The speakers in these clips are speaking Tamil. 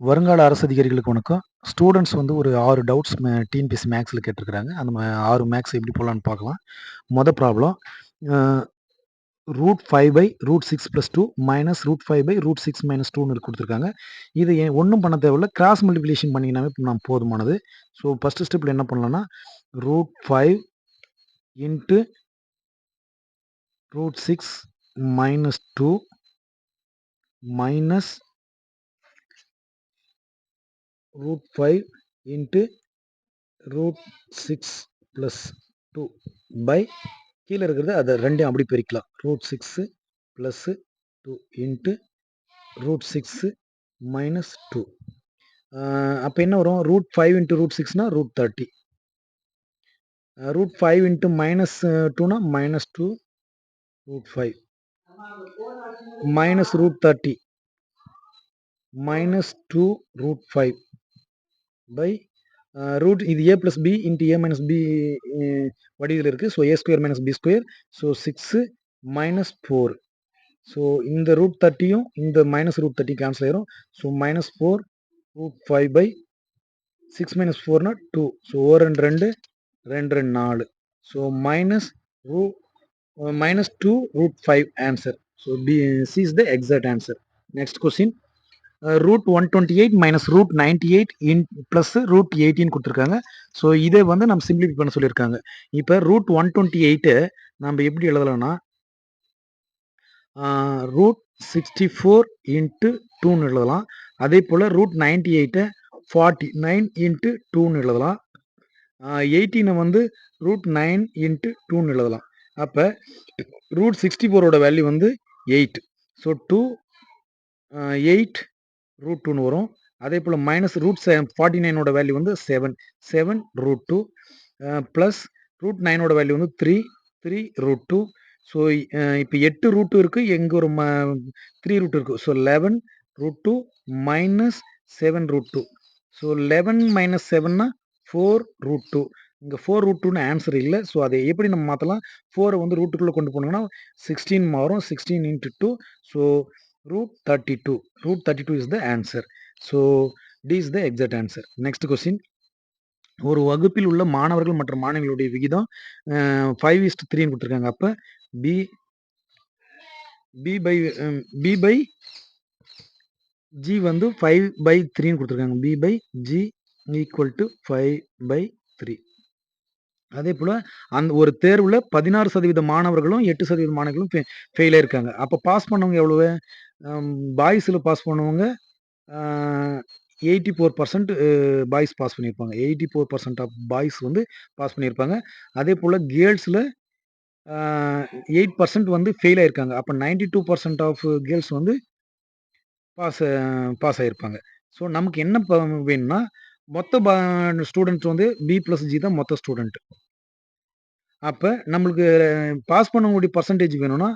வருங்கால அரசு அதிகாரிகளுக்கு வணக்கம். ஸ்டூடண்ட்ஸ் வந்து ஒரு 6 டவுட்ஸ் டிஎன்பிஎஸ்சி மேக்ஸ்ல கேட்டிருக்கிறாங்க. அந்த 6 மேக்ஸ் எப்படி போடலான்னு பார்க்கலாம். ப்ராப்ளம் அ √5/√6 + 2 -√5/√6 - 2ன்னு குடுத்துருக்காங்க. இது ஒண்ணும் பண்ண தேவையில்ல. கிராஸ் மல்டிப்ளிகேஷன் பண்ணீங்கன்னாவே போதுமானது. ஸோ ஃபர்ஸ்ட் ஸ்டெப்ல என்ன பண்ணலாம்னா, √5 * √6 - 2 - √5 * √6 + 2 பை கீழ இருக்கிறது அத 2யும் அப்படி பெருக்கலாம். √6 + 2 * √6 - 2 அப்ப என்ன வரும்? √5 * √6னா √30. √5 * -2னா -2 √5 -√30 -2 √5 பை இது a + b * a - b வடிவில இருக்கு. So a² - b². So 6 - 4. So இந்த √30யும் இந்த -√30 கேன்சல் ஆயிரும். ஸோ -4 √5 பை 6 - 4னா 2. So 2 2 2 2 4. So -2 √5 answer. So C is the exact answer. Next question. √128 - √98 + √18 கொடுத்துருக்காங்க. ஸோ இதை வந்து நம்ம சிம்பிளிஃபை பண்ண சொல்லியிருக்காங்க. இப்போ √128 நம்ம எப்படி எழுதலாம்னா √64 * 2ன்னு எழுதலாம். அதே போல் √98 49 * 2ன்னு எழுதலாம். 18 வந்து √9 * 2ன்னு எழுதலாம். அப்போ √64ஓட வேல்யூ வந்து 8. ஸோ 8 √2ன்னு வரும். அதே போல் -√49ஓட வேல்யூ வந்து 7 √2 ப்ளஸ் √9ஓட வேல்யூ வந்து 3 √2. ஸோ இப்போ 8 √2 இருக்கு, எங்க ஒரு 3 √2 இருக்கு. ஸோ 11 √2 -7 √2. ஸோ 11 - 7னா 4 √2. இங்க 4 √2ன்னு ஆன்சர் இல்லை. ஸோ அதை எப்படி நம்ம மாற்றலாம்? 4 வந்து ரூட்டுக்குள்ளே கொண்டு போனோம்னா 16 மாறும். 16 × 2. So √32. √32 is the answer. So D is the exact answer. Next question. ஒரு வகுப்பில் உள்ள மாணவர்கள் மற்றும் மாணவிகளுடைய விகிதம் 5:3 கொடுத்துருக்காங்க. அப்ப B/G வந்து 5/3 கொடுத்துருக்காங்க. B/G = 5/3. அதே போல அந்த ஒரு தேர்வுல 16% மாணவர்களும் 8% மாணவர்களும் ஃபெயில் ஆயிருக்காங்க. அப்ப பாஸ் பண்ணவங்க எவ்வளவு? பாய்ஸ்ல பாஸ் பண்ணவங்க 84% பாய்ஸ் பாஸ் பண்ணியிருப்பாங்க. 84% ஆஃப் பாய்ஸ் வந்து பாஸ் பண்ணியிருப்பாங்க. அதே போல கேர்ள்ஸ்ல 8% வந்து ஃபெயில் ஆயிருக்காங்க. அப்ப 92% ஆஃப் கேர்ள்ஸ் வந்து பாஸ் ஆயிருப்பாங்க. ஸோ நமக்கு என்ன வேணும்னா மொத்த ஸ்டூடெண்ட்ஸ் வந்து B+G தான் மொத்த ஸ்டூடெண்ட். அப்ப நம்மளுக்கு பாஸ் பண்ணவங்களுடைய பர்சன்டேஜ் வேணும்னா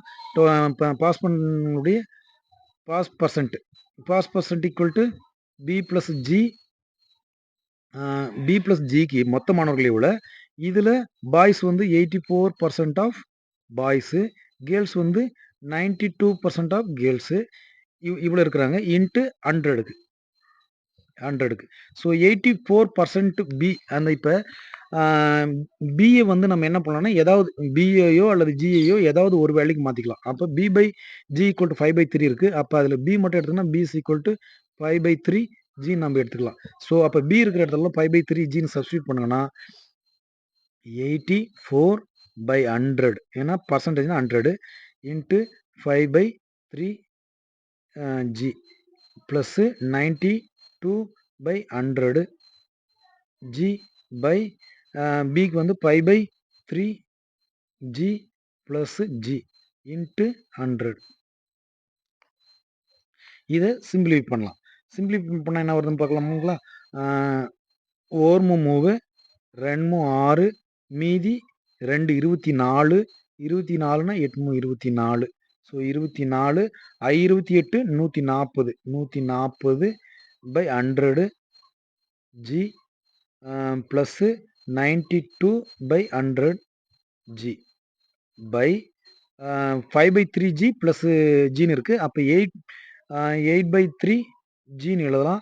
பாஸ் பண்ணவங்களுடைய பாஸ் பர்சன்ட் ஈக்குவல் டு B+Gக்கு மொத்த மாணவர்கள் எவ்வளோ? இதுல பாய்ஸ் வந்து 84% ஆஃப் பாய்ஸ், கேர்ள்ஸ் வந்து 92% ஆஃப் கேர்ள்ஸ் இவ்வளோ இருக்கிறாங்க. இன்ட்டு 100க்கு. So 84% P. அந்த இப்போ பிஏ வந்து நம்ம என்ன பண்ணலாம்னா ஏதாவது பிஏயோ அல்லது ஜிஏயோ ஏதாவது ஒரு வேல்யூக்கு மாற்றிக்கலாம். அப்போ B/G = 5/3 இருக்கு. அப்போ அதில் பி மட்டும் எடுத்தோம்னா B = 5/3 G நம்ம எடுத்துக்கலாம். ஸோ அப்போ பி இருக்கிற இடத்துல 5/3 Gன்னு சப்ஸ்டியூட் பண்ணுங்கன்னா 84/100. ஏன்னா பர்சன்டேஜ்னா 100 into 5/3 G plus 92/100 G by பிக்கு வந்து 5/3 G ப்ளஸ் G இன்ட்டு 100. இதை சிம்பிளிஃபை பண்ணலாம். சிம்பிளிஃபை பண்ணால் என்ன வருதுன்னு பார்க்கலாமுங்களா? 4 2 6 மீதி 2 24. 24னா 8 24. So 24 28 140. 140/100 G plus 92/100 G by 5/3 G plus Gன்னு இருக்கு. அப்போ 8/3 Gன்னு எழுதலாம்.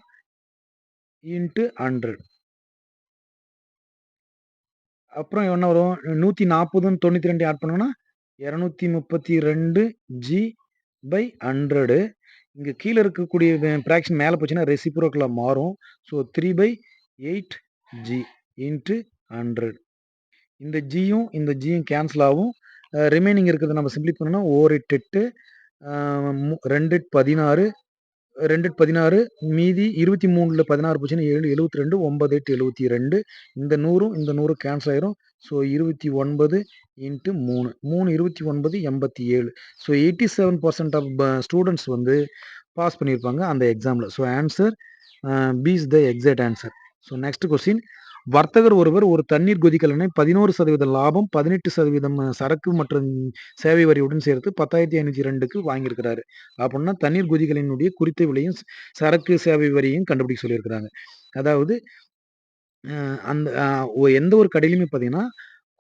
இன்ட்டு 100. அப்புறம் என்ன வரும்? 140ன்னு 92 ஆட் பண்ணோம்னா, 232 ஜி பை 100. இங்க கீழ இருக்கக்கூடிய பிராக்ஷன் மேல போச்சுன்னா ரெசிப்ரோக்கலா மாறும். So 3/8 G into 100. இந்த ஜியும் கேன்சல் ஆகும். ரிமைனிங் இருக்கிறத நம்ம சிம்ப்ளி பண்ணோம்னா, ஓர் 8 8 2 8 16 2 16 மீதி 23ல 16 போச்சுன்னா 7 72 9 8 72. இந்த 100ம் இந்த 100 கேன்சல் ஆயிரும். So 29 into 3 3 29 87. So 87% of students வந்து பாஸ் பண்ணியிருப்பாங்க அந்த எக்ஸாம்ல. So answer B is the exact answer. So next question. வர்த்தகர் ஒருவர் ஒரு தண்ணீர் கொதிக்கலனை 11% லாபம், 18% சரக்கு மற்றும் சேவை வரியுடன் சேர்த்து 10,502க்கு வாங்கியிருக்கிறாரு. அப்படின்னா தண்ணீர் கொதிகலனுடைய குறித்த விலையும் சரக்கு சேவை வரியையும் கண்டுபிடிக்க சொல்லியிருக்கிறாங்க. அதாவது அந்த எந்த ஒரு கடையிலுமே பார்த்தீங்கன்னா,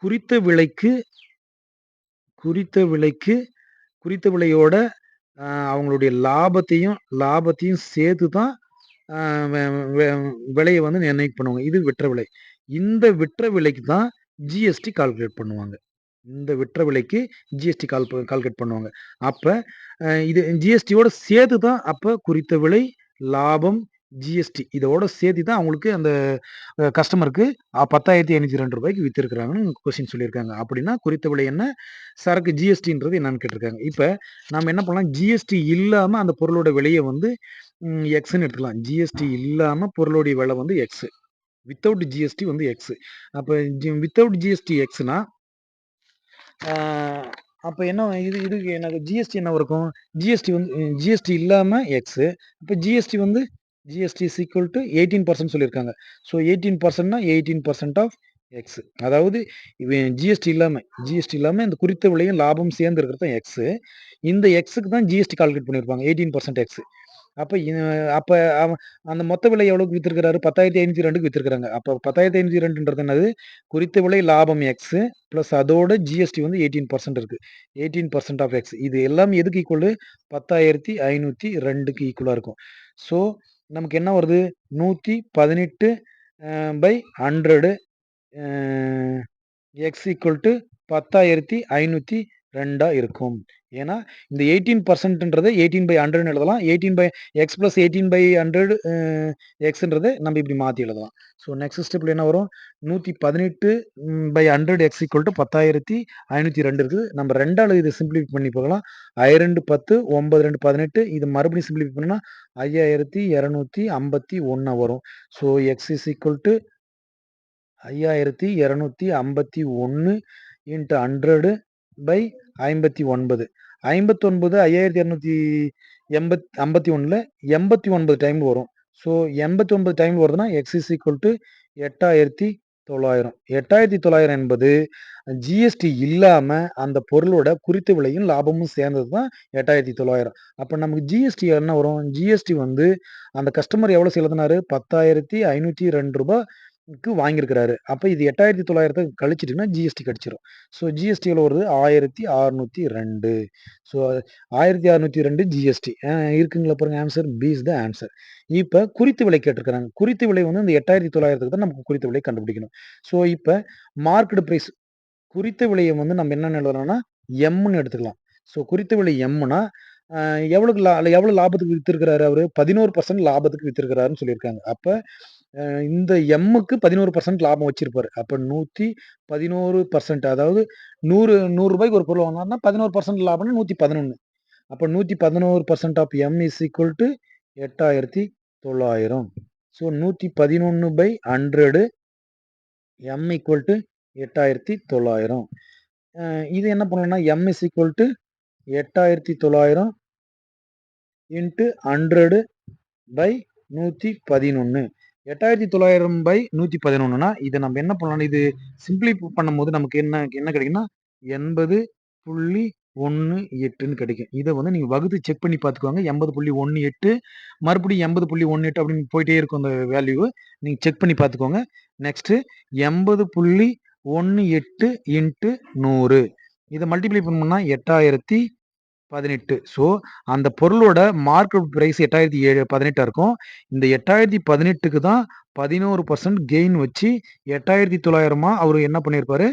குறித்த விலைக்கு குறித்த விலைக்கு குறித்த விலையோட அவங்களுடைய லாபத்தையும் சேர்த்து தான் அ வெ வெ விலைய வந்து நிர்ணயம் பண்ணுவாங்க. இது விற்ற விலை. இந்த விற்ற விலைக்கு தான் ஜிஎஸ்டி கால்குலேட் பண்ணுவாங்க. இந்த விற்ற விலைக்கு ஜிஎஸ்டி கால்குலேட் பண்ணுவாங்க. அப்ப இது ஜிஎஸ்டியோட சேர்த்து தான் அப்ப குறித்த விலை, லாபம், ஜிஎஸ்டி இதோட சேர்த்து தான் அவங்களுக்கு அந்த கஸ்டமருக்கு ரூ. 10,502க்கு வித்திருக்கிறாங்கன்னு கொஸ்டின் சொல்லியிருக்காங்க. அப்படின்னா குறித்த விலை என்ன? சரக்கு ஜிஎஸ்டின்றது என்னன்னு கேட்டிருக்காங்க. இப்ப நாம என்ன பண்ணலாம்? ஜிஎஸ்டி இல்லாம அந்த பொருளோட விலைய வந்து எக்ஸ்ன்னு எடுத்துக்கலாம். ஜிஎஸ்டி இல்லாம பொருளுடைய விலை வந்து எக்ஸ். வித்தவுட் ஜிஎஸ்டி வந்து எக்ஸ். அப்ப வித்தவுட் ஜிஎஸ்டி எக்ஸ்னா ஆ அப்ப என்ன இதுக்கு எனக்கு ஜிஎஸ்டி என்ன இருக்கும்? ஜிஎஸ்டி இல்லாம எக்ஸ். அப்ப ஜிஎஸ்டி வந்து ஜிஎஸ்டி இஸ் ஈக்குவல் டூ 18% சொல்லியிருக்காங்க. ஸோ 18%னா 18% ஆஃப் எக்ஸ். அதாவது ஜிஎஸ்டி இல்லாம இந்த குறித்த விலையும் லாபமும் சேர்ந்து இருக்கிறது தான் எக்ஸ். இந்த எக்ஸ்க்கு தான் ஜிஎஸ்டி கால்குலேட் பண்ணியிருப்பாங்க. 18% எக்ஸ். அப்ப அப்ப அந்த மொத்த விலை எவ்வளவுக்கு வித்திருக்கிறாரு? 10,502க்கு வித்திருக்கிறாங்க. அப்ப 10,502ன்றது என்னது? குறித்த விலை லாபம் எக்ஸ் பிளஸ் அதோட ஜிஎஸ்டி வந்து 18% இருக்கு. 18% ஆஃப் எக்ஸ். இது எல்லாமே எதுக்கு ஈக்குவல்? 10,502க்கு ஈக்குவலா இருக்கும். ஸோ நமக்கு என்ன வருது? 118 பை 100 எக்ஸ் ஈக்குவல் டு 10,502 இருக்கும். ஏன்னா இந்த 18%ன்றது 18/100ன்னு எழுதலாம். 18 பை எக்ஸ் பிளஸ் 18/100 எக்ஸ்ன்றத நம்ம இப்படி மாத்தி எழுதலாம். ஸோ நெக்ஸ்ட் ஸ்டெப்ல என்ன வரும்? 118/100 எக்ஸ் ஈக்குவல் டு 10,502 இருக்குது. நம்ம 2ஆல இதை சிம்பிளிஃபை பண்ணி போகலாம். 2 10 9 2 18 இது மறுபடியும் சிம்பிளிஃபை பண்ணா 5,251 வரும். So X is equal to 5,251 into 100 by 59. 59 5,251ல 89 டைம் வரும். ஸோ 89 டைம் வருதுன்னா எக்ஸ் இஸ் ஈக்குவல் டு 8,900. 8,900 என்பது ஜிஎஸ்டி இல்லாம அந்த பொருளோட குறித்த விலையும் லாபமும் சேர்ந்தது தான் 8,900. அப்ப நமக்கு ஜிஎஸ்டி என்ன வரும்? ஜிஎஸ்டி வந்து அந்த கஸ்டமர் எவ்வளோ செலுத்தினாரு? ரூ. 10,502க்கு வாங்கியிருக்கிறாரு. அப்ப இது 8,900 கழிச்சிட்டீங்கன்னா ஜிஎஸ்டி கழிச்சிரும். ஸோ ஜிஎஸ்டி எவ்வளோ வருது? 1,602. So 1,602 GST. இருக்குங்களா பாருங்க answer. B is the answer. இப்ப குறித்த விலை கேட்டிருக்கிறாங்க. குறித்த விலை வந்து இந்த 8,900க்கு தான் நமக்கு குறித்த விலை கண்டுபிடிக்கணும். ஸோ இப்ப மார்க்கெட் பிரைஸ் குறித்த விலைய வந்து நம்ம என்னன்னு எழுதலாம்னா, எம்ன்னு எடுத்துக்கலாம். ஸோ குறித்த விலை எம்ன்னா, எவ்வளோ லாபத்துக்கு வித்திருக்கிறாரு அவரு? 11% லாபத்துக்கு வித்திருக்கிறாருன்னு சொல்லியிருக்காங்க. அப்ப இந்த எம்முக்கு 11% லாபம் வச்சிருப்பாரு. அப்ப 111% அதாவது ரூ. 100க்கு ஒரு பொருள் வாங்குனாருன்னா 11% லாபம்னா 111. அப்ப 111% of M is equal to 8,900. So 111/100 M equal to 8,900. இது என்ன பண்ணலாம்னா M is equal to 8,900 into 100 by 111. 8,900/111னா இத நம்ம என்ன பண்ணலாம்? இது சிம்ப்ளிஃபை பண்ணும்போது நமக்கு என்ன என்ன கிடைக்கும்னா 80.18ன்னு கிடைக்கும். இத வந்து நீங்க வகுத்து செக் பண்ணி பார்த்துக்கோங்க. 80.18 மறுபடியும் 80.18 அப்படின்னு போயிட்டே இருக்கும் அந்த வேல்யூ. நீங்க செக் பண்ணி பார்த்துக்கோங்க. நெக்ஸ்ட் 80.18 இன்ட்டு 100 இத மல்டிப்ளை பண்ணோம்னா 8,900 18. ஸோ, அந்த பொருளோட மார்க்கெட் பிரைஸ் 8,018 இருக்கும். இந்த 8,018க்கு தான் 11% கெயின் வச்சு 8,900 அவரு என்ன பண்ணியிருப்பாரு,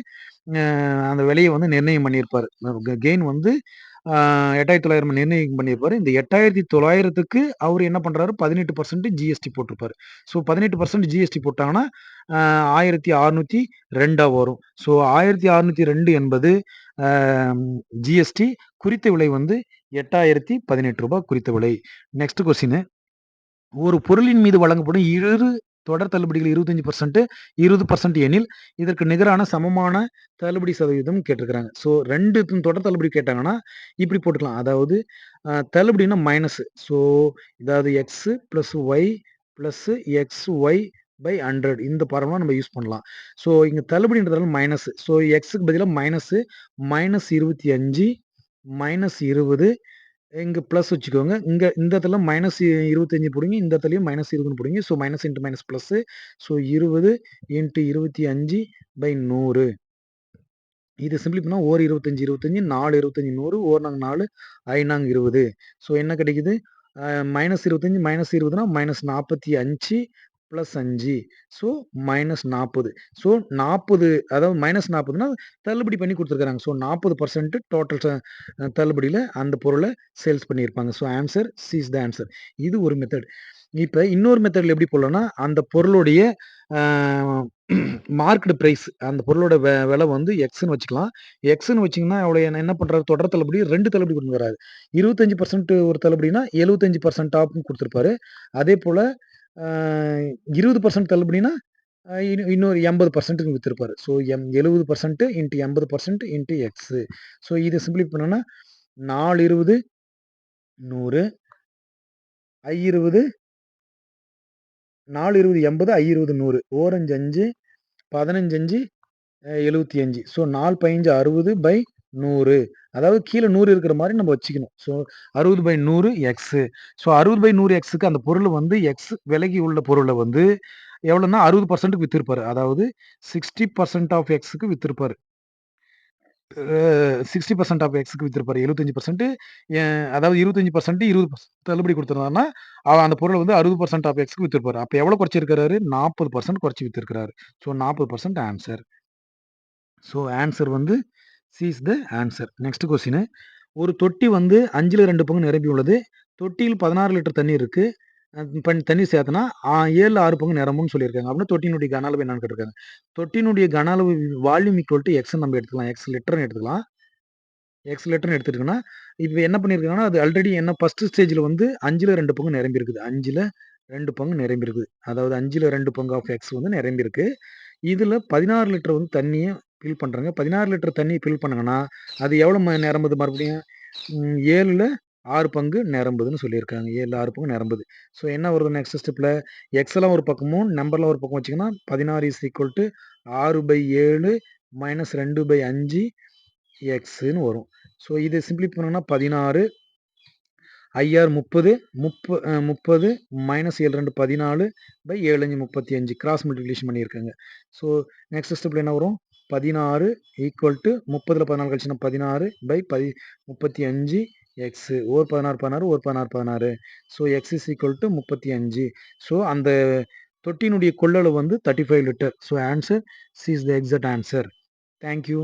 அ அந்த விலைய வந்து நிர்ணயம் பண்ணியிருப்பாரு. கெயின் வந்து 8,900 நிர்ணயம் பண்ணியிருப்பாரு. இந்த 8,900க்கு அவரு என்ன பண்றாரு, 18% ஜிஎஸ்டி போட்டிருப்பாரு. ஸோ, 18% ஜிஎஸ்டி போட்டாங்கன்னா, 1,602 வரும். ஸோ, 1,602 என்பது அ ஜிஎஸ்டி குறித்த விலை வந்து ரூ. 8,018 குறித்த விலை. Next question. ஒரு பொருளின் மீது வழங்கப்படும் இரு தொடர் தள்ளுபடிகள் 25%, 20% எனில், இதற்கு நிகரான சமமான தள்ளுபடி சதவீதம் கேட்டிருக்கிறாங்க. ஸோ 2 தொடர் தள்ளுபடி கேட்டாங்கன்னா, இப்படி போட்டுக்கலாம். அதாவது தள்ளுபடின்னா மைனஸ். ஸோ இதாவது X plus Y plus X Y by 100 இந்த ஃபார்முலா நம்ம யூஸ் பண்ணலாம். ஸோ இங்க தள்ளுபடின்றதால மைனஸ். ஸோ எக்ஸுக்கு பதிலா மைனஸ் 25 மைனஸ் 20 இங்க பிளஸ் வச்சுக்கோங்க. இந்த இடத்துல மைனஸ் 25 போடுங்க. இந்த இடத்துலயும் மைனஸ் 20ன்னு போடுங்க. So minus into minus plus. So 20 into 25 by 100. இது சிம்ப்ளி பண்ணா ஓர் 25, 25, 4 25, 100, ஓர் 4, ஐநாங் 20. ஸோ என்ன கிடைக்குது? மைனஸ் 25 மைனஸ் 20னா minus 45 plus 5. So minus 40. So 40 அதாவது மைனஸ் 40னா தள்ளுபடி பண்ணி குடுத்துருக்காங்க. ஸோ 40% டோட்டல் தள்ளுபடியில அந்த பொருள சேல்ஸ் பண்ணியிருப்பாங்க. So answer C is the answer. இது ஒரு மெத்தட். இப்ப இன்னொரு மெத்தட்ல எப்படி போடலாம்னா, அந்த பொருளுடைய அ மார்க்டு பிரைஸ் அந்த பொருளோட விலை வந்து எக்ஸ்ன்னு வச்சுக்கலாம். எக்ஸ்ன்னு வச்சீங்கன்னா, என்ன பண்றாரு தொடர் தள்ளுபடி 2 தள்ளுபடி குடுக்குறாரு. 25% ஒரு தள்ளுபடினா 75% ஆஃப்ன்னு குடுத்திருப்பாரு. அதேபோல அ 20% தள்ளுபடினா இன்னொரு 80%க்கு வித்திருப்பாரு. So 70% into 80% into x. So இத சிம்ப்ளி பண்ணோம்னா 4 20 100 I 20 4 20 80 I 20 100 ஓரஞ்சு 5 15 5 75. So 4 15 60 by 100. அதாவது கீழ 100 இருக்கிற மாரி நம்ம வச்சுக்கணும். So 60/100 X. ஸோ 60/100 எக்ஸுக்கு அந்த பொருள் வந்து எக்ஸ் விலகி உள்ள பொருள வந்து எவ்வளோன்னா 60%க்கு வித்திருப்பாரு. அதாவது 60% ஆஃப் எக்ஸுக்கு வித்திருப்பாரு. 60% ஆஃப் எக்ஸுக்கு வித்திருப்பாரு. 75% அதாவது 25% 20% தள்ளுபடி குடுத்திருந்தாருன்னா, அந்த பொருள வந்து 60% ஆஃப் எக்ஸ்க்கு வித்திருப்பாரு. அப்ப எவ்வளோ குறைச்சிருக்கிறாரு? 40% குறைச்சு வித்திருக்கிறாரு. So 40% answer. ஸோ ஆன்சர் வந்து C is the answer. Next question. ஒரு தொட்டி வந்து 5ல 2 பங்கு நிரம்பியுள்ளது. தொட்டியில் 16 லிட்டர் தண்ணீர் இருக்கு. தண்ணீர் சேர்த்தனா 7ல 6 பங்கு நிரம்பும்னு சொல்லியிருக்காங்க. அப்படின்னா தொட்டியினுடைய கன அளவு என்னன்னு கேட்டிருக்காங்க. தொட்டியினுடைய கன அளவு வால்யூம் ஈக்குவல் டூ எக்ஸ்ன்னு நம்ம எடுத்துக்கலாம். எக்ஸ் லிட்டர்ன்னு எடுத்துக்கலாம். எக்ஸ் லிட்டர்ன்னு எடுத்துட்டோம்னா, இப்ப என்ன பண்ணியிருக்காங்கன்னா, அது ஆல்ரெடி என்ன ஃபர்ஸ்ட் ஸ்டேஜ்ல வந்து 5ல 2 பங்கு நிரம்பியிருக்குது. 5ல 2 பங்கு நிரம்பியிருக்குது. அதாவது 5ல 2 பங்கு ஆஃப் எக்ஸ் வந்து நிரம்பியிருக்கு. இதுல 16 லிட்டர் வந்து தண்ணிய ஃபில் பண்றாங்க. 16 லிட்டர் தண்ணி ஃபில் பண்ணாங்கன்னா, அது எவ்வளோ நிரம்புது மறுபடியும்? 7ல 6 பங்கு நிரம்புதுன்னு சொல்லியிருக்காங்க. 7ல 6 பங்கு நிரம்புது. ஸோ என்ன வருது நெக்ஸ்ட் ஸ்டெப்ல? எக்ஸ்லாம் ஒரு பக்கமும், நம்பர்லாம் ஒரு பக்கம் வச்சீங்கன்னா, 16 இஸ் ஈக்குவல் டூ 6/7 மைனஸ் 2/5 எக்ஸ்ன்னு வரும். ஸோ இத சிம்ப்ளி பண்ணோம்னா 16 ஐஆர் 30 30 மைனஸ் 7 2 14 பை 7 5 35 கிராஸ் மல்டிப்ளிகேஷன் பண்ணியிருக்காங்க. ஸோ நெக்ஸ்ட் ஸ்டெப்ல என்ன வரும்? 16 ஈக்குவல் டூ 30ல 14 கழிச்சுனா 16 by 35 x. Or 16 16 or 16 16. So X is equal to 35. So அந்த தொட்டியினுடைய கொள்ளளவு வந்து 35 litre. So answer C is the exact answer. Thank you.